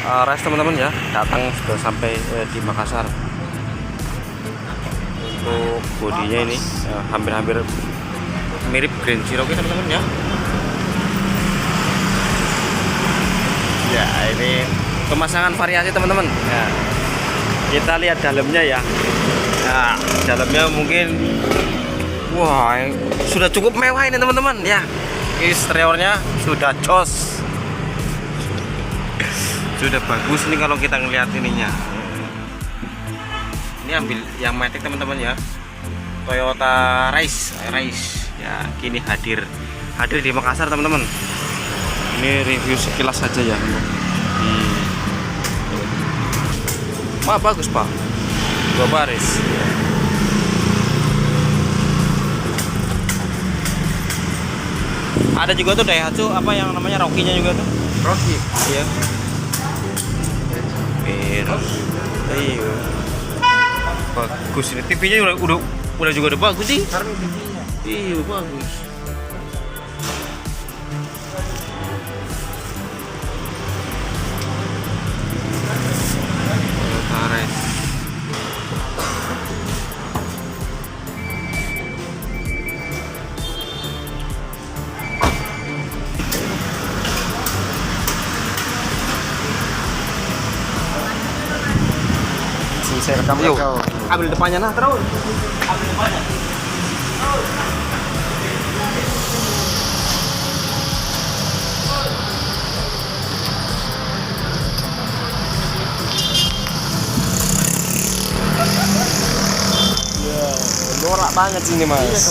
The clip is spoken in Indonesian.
Rice teman-teman ya, datang sudah sampai di Makassar. Untuk bodinya ini hampir-hampir mirip Grand Cherokee teman-teman ya. Ya, ini pemasangan variasi teman-teman. Ya, kita lihat dalamnya ya. Nah, dalamnya mungkin wah, sudah cukup mewah ini teman-teman ya. Eksteriornya sudah jos. Sudah bagus nih kalau kita ngelihat ininya. Ini ambil yang Matic teman-teman ya. Toyota Rice ya, kini hadir di Makassar teman-teman. Ini review sekilas saja ya. Wah, bagus Pak, 2 baris. Ada juga tuh Daihatsu apa yang namanya Rocky-nya juga tuh. Rocky. Iya. Iya. Bagus ini. TV-nya udah juga udah bagus sih. Iya, bagus. Saya rekam Yuk, kau. ambil depannya nah terus. Ambil depannya. Ya, norak banget sini mas.